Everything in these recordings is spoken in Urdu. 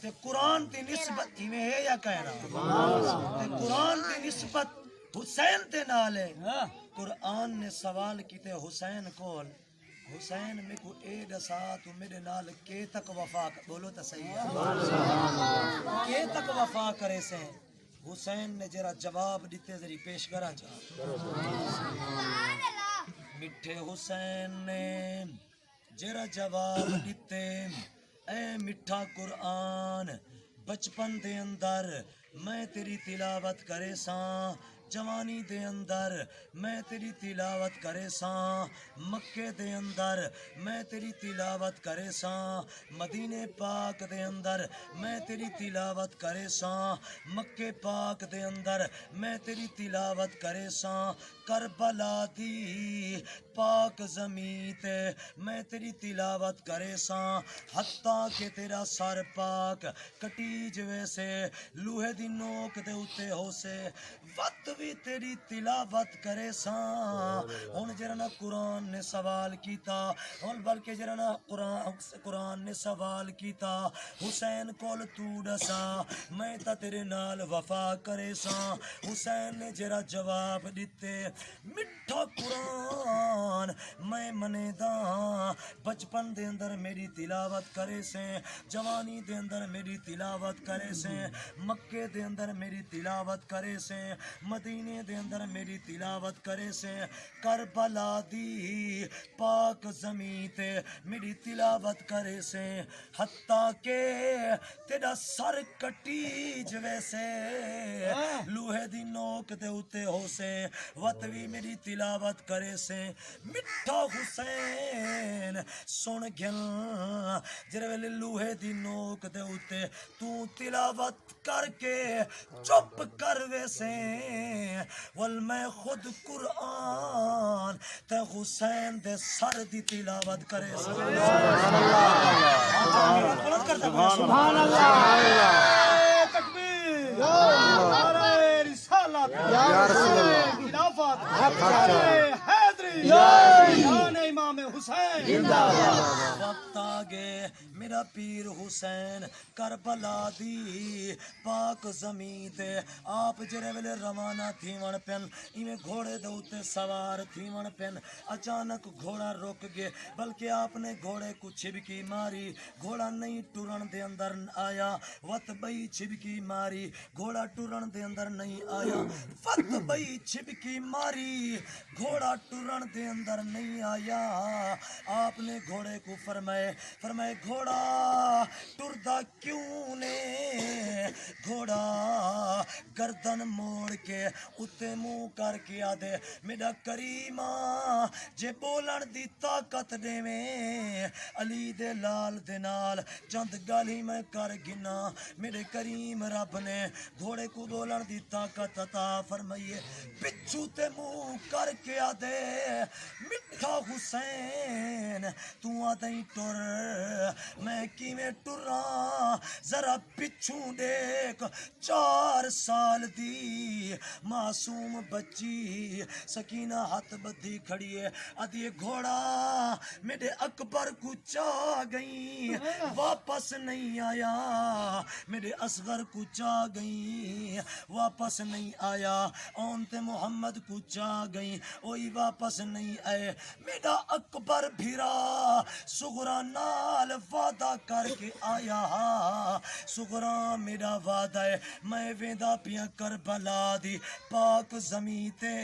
تے قرآن دی نسبت ایویں ہے یا کہنا تے قرآن دی نسبت حسین تے نال ہے قرآن نے سوال کیتے حسین کول حسین میں کو اے دسا تو میرے نال کے تک وفا بولو تو صحیح ہے کے تک وفا کرے سے حسین نے جرا جواب دیتے ذری پیش کرا چاہ میٹھے حسین نے جرا جواب دیتے اے میٹھا قرآن بچپن دے اندر میں تیری تلاوت کرے ساں جوانی دے اندر میں تیری تلاوت کرے ساں مکے دے اندر میں تیری تلاوت کرے ساں مدینے پاک دے اندر میں تیری تلاوت کرے ساں مکے پاک دے اندر میں تیری تلاوت کرے ساں کربلا دی پاک زمین تے میں تیری تلاوت کرے ساں حتیٰ کہ تیرا سر پاک کٹی جوے سے لوہے دی نوک دے اتے ہو سے وقت بھی تیری تلاوت کرے ساں ہن جرنا قرآن نے سوال کیتا ہن بلکہ جرنا قرآن نے سوال کیتا حسین کول تو دسا میں تا تیرے نال وفا کرے ساں حسین نے جرا جواب دیتے میٹھا قرآن میں منے دا بچپن دے اندر میری تلاوت کرے سے جوانی دے اندر میری تلاوت کرے سے مکے دے اندر میری تلاوت کرے سے مدینے دے اندر میری تلاوت کرے سے کربلا دی پاک زمین تے میری تلاوت کرے سے حتیٰ کہ تیرا سر کٹی جوے سے لوہے دی نوک دے اتے ہو سے وقت بھی میری تلاوت کرے سے میٹھا حسین سن گل جرے ویلے لوہے دی نوک دے اتے تو تلاوت کر کے چپ کر وے سے ول میں خود قرآن تے حسین دے سر دی تلاوت کرے سبحان اللہ تکبیر نعرہ رسالت یا رسول اللہ خلافت حیدری جان امام حسین وقت آگے میرا پیر حسین کربلا دی پاک زمین تے آپ جرے ویلے روانہ تھیون پن ایویں گھوڑے دے اوتے سوار تھیون پن اچانک گھوڑا رک گئے بلکہ آپ نے گھوڑے کو چھبکی ماری گھوڑا نہیں ٹرن دے اندر آیا وت بئی چھبکی ماری گھوڑا ٹرن دے اندر نہیں آیا وت بئی چھبکی ماری گھوڑا ٹرن دے اندر نہیں آیا آپ نے گھوڑے کو فرمائے گھوڑا ٹردا کیوں نے گھوڑا گردن موڑ کے اتے منہ کر کے آدھے میرا کریمہ جے بولن دی طاقت دے میں علی دے لال دے نال چند گالی میں کر گنا میرے کریم رب نے گھوڑے کو بولن دی طاقت عطا فرمائیے پچھو تے منہ کر کے آدھے میٹھا حسین تو آدھیں ٹر میں کیویں ٹراں ذرا پچھوں دیکھ 4 سال دی معصوم بچی سکینہ ہاتھ بدھی کھڑی ہے ادھی گھوڑا میرے اکبر کو چاہ گئی واپس نہیں آیا میرے اصغر کو چاہ گئی واپس نہیں آیا اونتے محمد کو چاہ گئی وہی واپس نہیں آئے میرا اکبر بھیرا سغرا نال وعدہ کر کے آیا سغرا میرا وعدہ ہے میں ویندہ پیا کربلا دی پاک زمین تے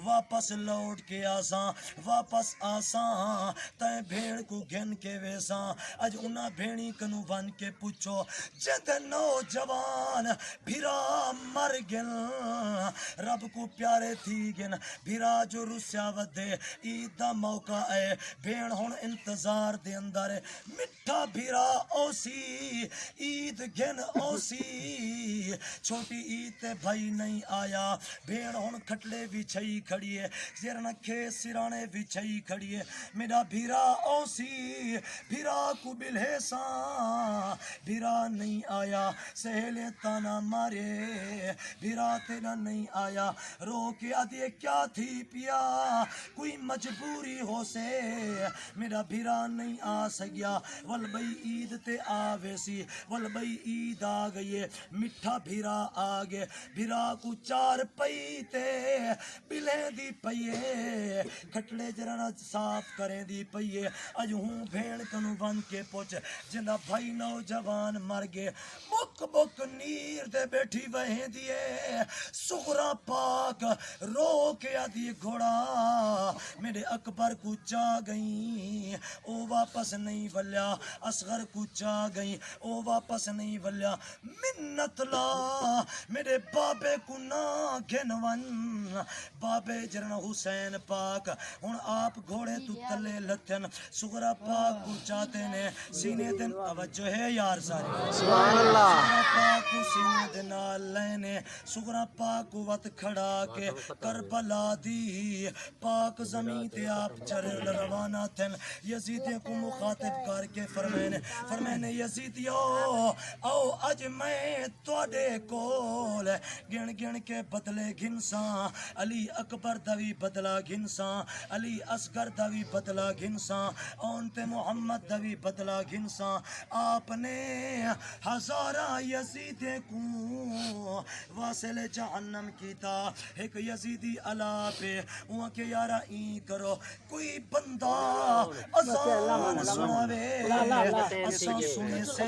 واپس لوٹ کے آساں واپس آساں تائیں بھیڑ کو گھن کے ویساں اج انہا بھیڑی کنو بن کے پوچھو جد نوجوان بھیرا مر گن رب کو پیارے تھی گن بھیرا جو رسیا ودے عید دا موقع ہے بھیڑ ہون انتظار دے اندر مٹھا بھیرا اوسی عید گھن اوسی چھوٹی عید تے بھائی نہیں آیا بھیڑ ہون کھٹلے بھی چھئی کھڑی ہے زیرنا کھے سرانے بھی چھئی کھڑی ہے میرا بھیرا اوسی بھیرا کو بلے ساں بھیرا نہیں آیا سہلے تانا مارے بھرا تیرا نہیں آیا رو کے آدھے کیا تھی پیا کوئی مجبوری ہو سے میرا بھرا نہیں آ سکیا ول بھئی عید تے آوے سی ول بھئی عید آ گئی مٹھا بھرا آگے بھرا کو چار پئی تے پلیں دی پئیے کھٹڑے جرانا صاف کریں دی پئیے اج ہوں بھیڑ کنو بن کے پوچھ جندہ بھائی نوجوان مر گئے بک بک نیر دے بیٹھی وہیں دیے سغرا پاک رو کے آدھی گھوڑا میرے اکبر کو چا گئیں او واپس نہیں ولیا اصغر کو چا گئیں او واپس نہیں ولیا منت لا میرے بابے کو نا گھنون بابے جرن حسین پاک ہن آپ گھوڑے تو تلے لتن سغرا پاک کو چاہتے نے سینے دن توجہ ہے یار سارے سبحان اللہ سغرا پاک کو سینے دن لینے سغرا پاک کو وط کھڑا کے کربلا دی پاک زمین تے آپ چرل روانہ تھن یزید کو مخاطب کر کے فرمینے یزیدیو او اج میں توڑے کول گن گن کے بدلے گھنساں علی اکبر دوی بدلا گھنساں علی اصغر دوی بدلا گھنساں اونتے محمد دوی بدلا گھنساں آپ نے ہزارہ یزید کو واصل جہنم کیتا ایک یزیدی علا پہ وہاں کے یارہ این کرو کوئی بندہ اذان سناوے اساں سنے سے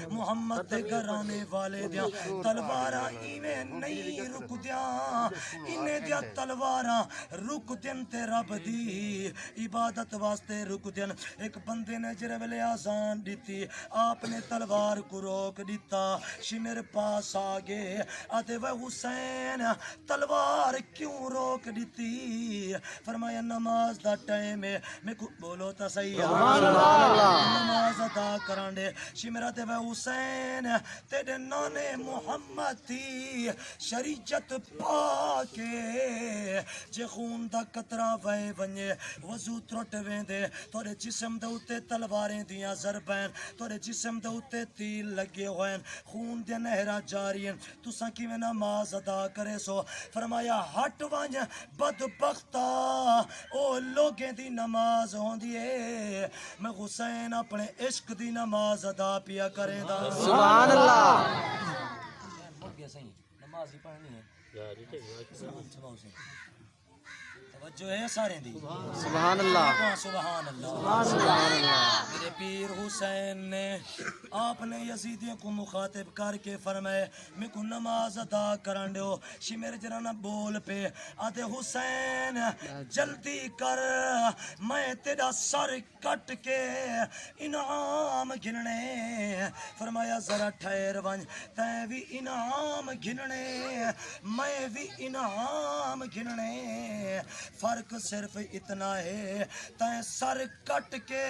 محمد دے گھرانے والے دیاں تلواراں ایویں نہیں رک دیاں انہیں دیاں تلواراں رک دین تے رب دی عبادت واسطے رک دین ایک بندے نے جرے ویلے آزان دیتی آپ نے تلوار کو روک دیتا شمر پاس آگے آتے وہ حسین تلوار کیوں روک دیتی فرمایا نماز دا ٹائم ہے میں کو بولو تا صحیح نماز ادا کرانڈے شمرات و حسین تیرے نانے محمد تھی شریعت پاکے جے خون دا قطرہ وے ونجے وضو ترٹ ویندے تورے جسم دے اتے تلواریں دیاں ضربین تورے جسم دے اتے تیل لگے ہوئیں خون دے نہرہ جاری ہیں تساں کی میں نماز ادا کرے سو فرمایا ہٹ ونج بدبختہ او لوگیں دی نماز ہون دیئے میں حسین اپنے عشق دی نماز ادا پیا کریں دا سبحان اللہ نماز ہی پڑھنی ہے توجہ ہے سارے دی سبحان اللہ سبحان اللہ سبحان اللہ میرے پیر حسین نے آپ نے یزیدیوں کو مخاطب کر کے فرمائے میں کو نماز ادا کرن دیو شمیر جرانا بول پہ آدھے حسین جلدی کر میں تیرا سر کٹ کے انعام گھننے فرمایا ذرا ٹھہر ونج تیں بھی انعام گھننے میں بھی انعام گھننے فرق صرف اتنا ہے تیں سر کٹ کے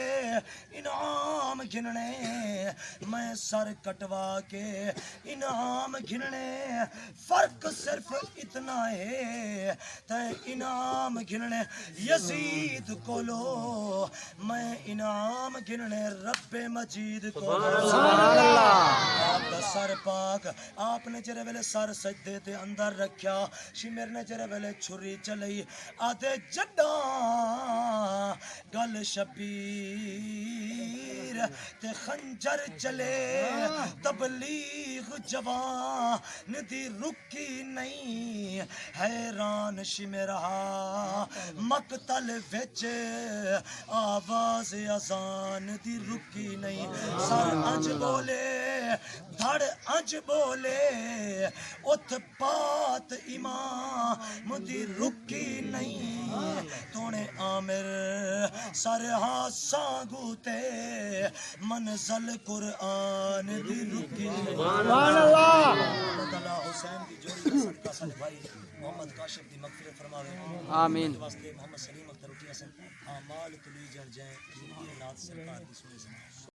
انعام گھننے میں سر کٹوا کے انعام گھننے فرق صرف اتنا ہے تیں انعام گھننے یزید کو لو میں انعام گھننے رب مجید کو لو سبحان اللہ آپ کا سر پاک آپ نے جرے ویلے سر سجدے تے اندر رکھیا شمیر نے جرے ویلے چھری چلئی آدھے جڈاں گل شبیر تے خنجر چلے تبلیغ جوان دی رکی نہیں حیران شمرہا مقتل وچ آواز اذان دی رکی نہیں سر انج بولے دھڑ انج بولے ات پات امام دی رکی نہیں تونے عامر سرہا سانگو تے منزل قرآن دی رکی سبحان اللہ اللہ تعالیٰ حسین کی جوڑی کا صدقہ سال بھائی محمد کاشف دی مغفرت فرماوے آمین واسطے محمد سلیم اختر اٹھی حسن آمال تلی جن جائیں زندگی نات سرکار کی سنے سے